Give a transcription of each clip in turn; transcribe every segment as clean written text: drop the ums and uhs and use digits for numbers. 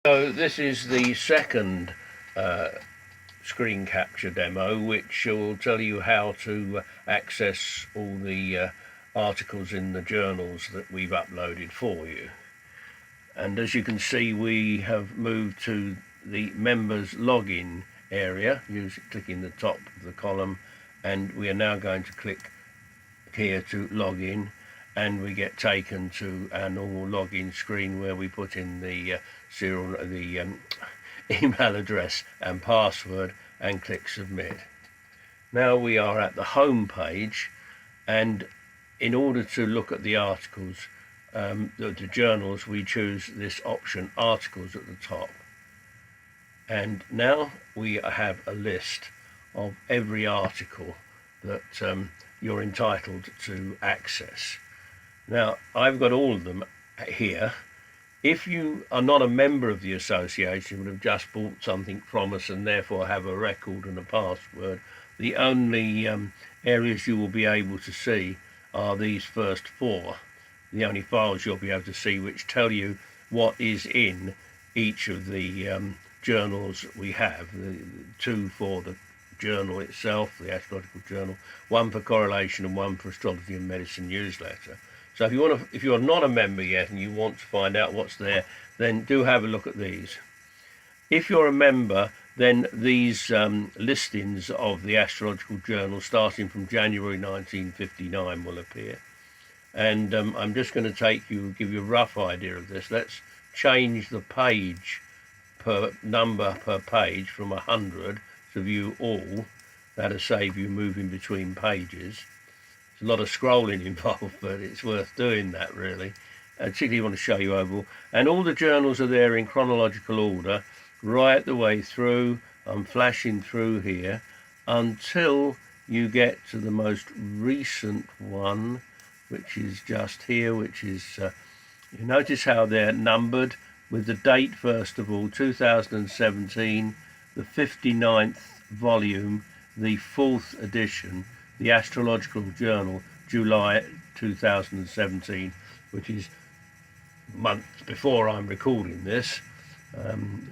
So this is the second screen capture demo, which will tell you how to access all the articles in the journals that we've uploaded for you. And as you can see, we have moved to the members login area, clicking the top of the column, and we are now going to click here to log in, and we get taken to our normal login screen where we put in the email address and password and click submit. Now we are at the home page, and in order to look at the articles, the journals, we choose this option, articles, at the top. And now we have a list of every article that you're entitled to access. Now, I've got all of them here. If you are not a member of the association, would have just bought something from us and therefore have a record and a password, the only areas you will be able to see are these first four. The only files you'll be able to see which tell you what is in each of the journals we have. Two for the journal itself, the Astrological Journal, one for Correlation and one for Astrology and Medicine newsletter. So if you're not a member yet and you want to find out what's there, then do have a look at these. If you're a member, then these listings of the Astrological Journal starting from January 1959 will appear. And I'm just going to give you a rough idea of this. Let's change the page number per page from 100 to view all. That'll save you moving between pages. There's a lot of scrolling involved, but it's worth doing that, really. I particularly want to show you overall. And all the journals are there in chronological order right the way through. I'm flashing through here until you get to the most recent one, which is just here, which is, you notice how they're numbered with the date, first of all, 2017, the 59th volume, the 4th edition, the Astrological Journal, July 2017, which is months before I'm recording this.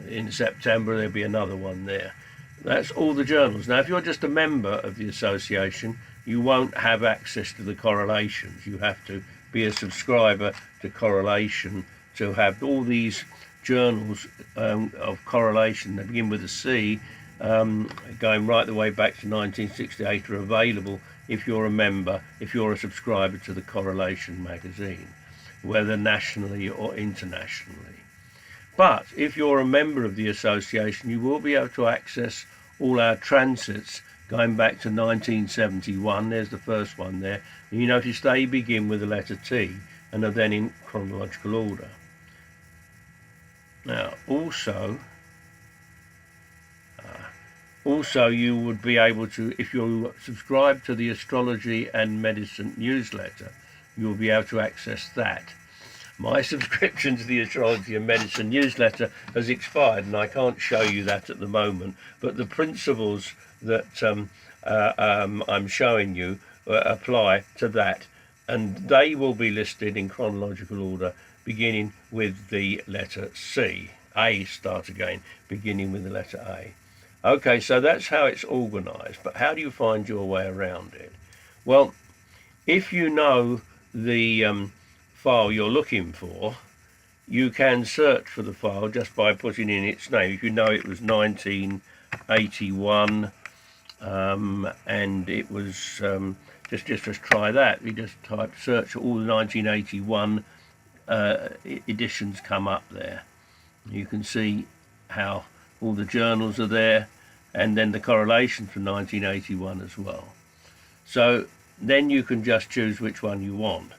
In September there'll be another one there. That's all the journals. Now, if you're just a member of the association, you won't have access to the correlations. You have to be a subscriber to Correlation to have all these journals of correlation. They begin with a C, going right the way back to 1968, are available if you're a member, if you're a subscriber to the Correlation magazine, whether nationally or internationally. But if you're a member of the association, you will be able to access all our transits going back to 1971. There's the first one there. And you notice they begin with the letter T and are then in chronological order. Now, also you would be able to, if you subscribe to the Astrology and Medicine newsletter, you'll be able to access that. My subscription to the Astrology and Medicine newsletter has expired, and I can't show you that at the moment, but the principles that I'm showing you apply to that, and they will be listed in chronological order, beginning with the letter C. A start again, beginning with the letter A. Okay, so that's how it's organized, but how do you find your way around it? Well, if you know the file you're looking for, you can search for the file just by putting in its name. If you know it was 1981, and it was, just try that. We just type search all the 1981 editions come up there. You can see how all the journals are there, and then the correlation from 1981 as well. So then you can just choose which one you want.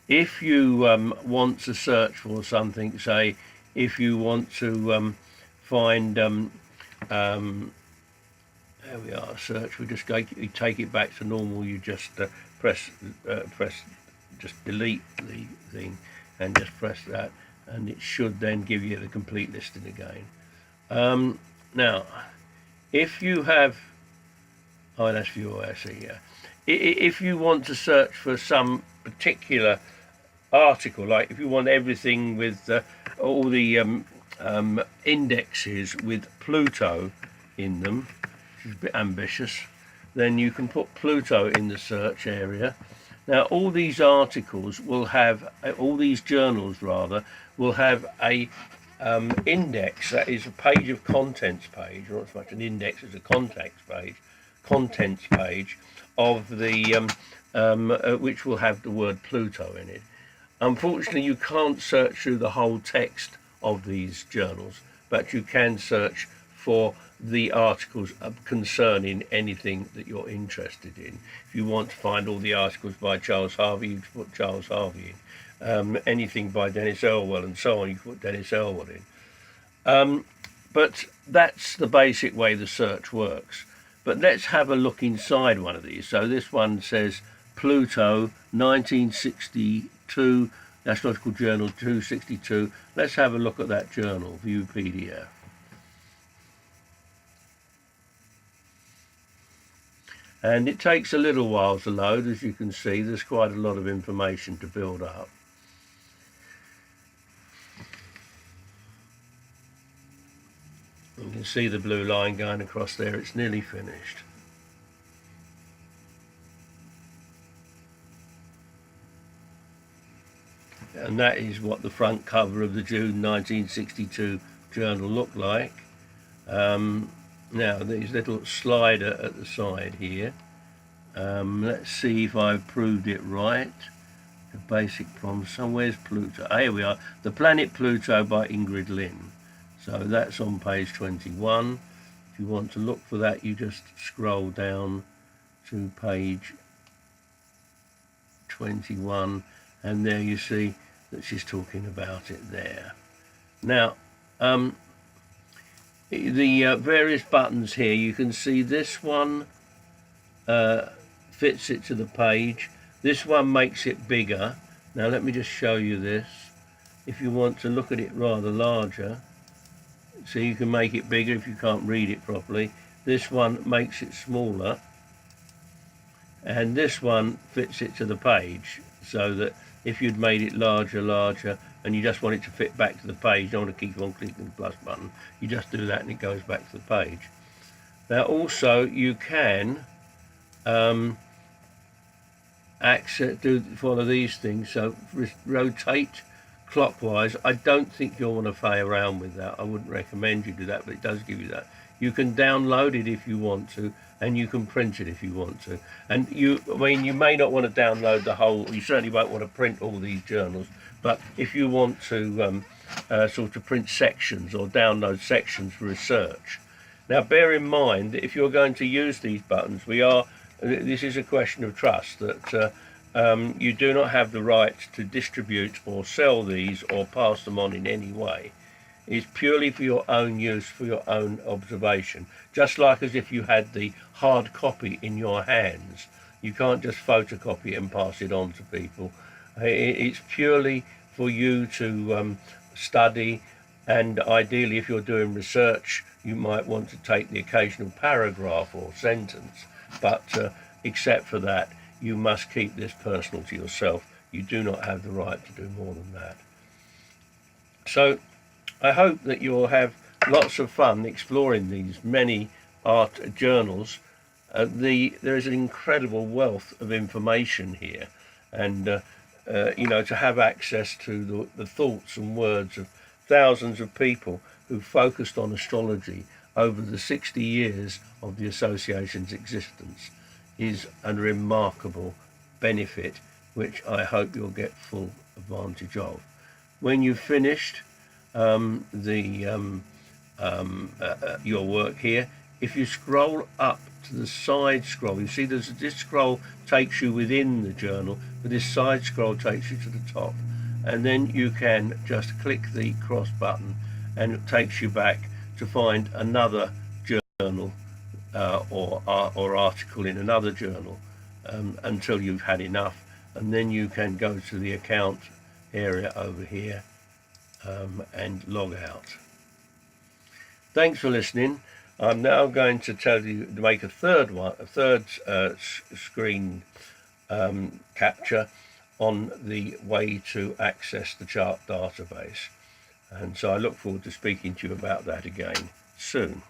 If you want to search for something, say if you want to find, there we are, search, we just you take it back to normal. You just press just delete the thing and just press that, and it should then give you the complete listing again. Now, if you have, that's view OSE, yeah. If you want to search for some particular article, like if you want everything with all the indexes with Pluto in them, which is a bit ambitious, then you can put Pluto in the search area. Now all these articles will have, all these journals rather, will have a index, that is a page of contents page, or not so much an index as a contents page of the which will have the word Pluto in it. Unfortunately, you can't search through the whole text of these journals, but you can search for the articles concerning anything that you're interested in. If you want to find all the articles by Charles Harvey, you put Charles Harvey in. Anything by Dennis Elwell and so on, you can put Dennis Elwell in. But that's the basic way the search works. But let's have a look inside one of these. So this one says Pluto 1962, Astrological Journal 262. Let's have a look at that journal, view PDF. And it takes a little while to load. As you can see, there's quite a lot of information to build up. You can see the blue line going across there. It's nearly finished. And that is what the front cover of the June 1962 journal looked like. Now there's a little slider at the side here. Let's see if I've proved it right. The basic problem. Somewhere's Pluto. Here we are. The Planet Pluto by Ingrid Lynn. So that's on page 21. If you want to look for that, you just scroll down to page 21, and there you see that she's talking about it there. Now, the various buttons here, you can see this one fits it to the page. This one makes it bigger. Now let me just show you this. If you want to look at it rather larger, so you can make it bigger if you can't read it properly. This one makes it smaller, and this one fits it to the page, so that if you'd made it larger, and you just want it to fit back to the page, you don't want to keep on clicking the plus button, you just do that and it goes back to the page. Now also you can follow these things, so rotate clockwise. I don't think you'll want to play around with that. I wouldn't recommend you do that, but it does give you that. You can download it if you want to, and you can print it if you want to. And you may not want to download the whole, you certainly won't want to print all these journals, but if you want to sort of print sections or download sections for research. Now bear in mind that if you're going to use these buttons, this is a question of trust, that you do not have the right to distribute or sell these or pass them on in any way. It's purely for your own use, for your own observation. Just like as if you had the hard copy in your hands. You can't just photocopy it and pass it on to people. It's purely for you to study, and ideally if you're doing research, you might want to take the occasional paragraph or sentence. But except for that, you must keep this personal to yourself. You do not have the right to do more than that. So I hope that you'll have lots of fun exploring these many art journals. There is an incredible wealth of information here, and you know, to have access to the thoughts and words of thousands of people who focused on astrology over the 60 years of the association's existence is a remarkable benefit, which I hope you'll get full advantage of. When you've finished your work here, if you scroll up to the side scroll, you see this scroll takes you within the journal, but this side scroll takes you to the top, and then you can just click the cross button and it takes you back to find another journal or article in another journal until you've had enough, and then you can go to the account area over here and log out. Thanks for listening. I'm now going to tell you to make a third screen capture on the way to access the chart database. And so I look forward to speaking to you about that again soon.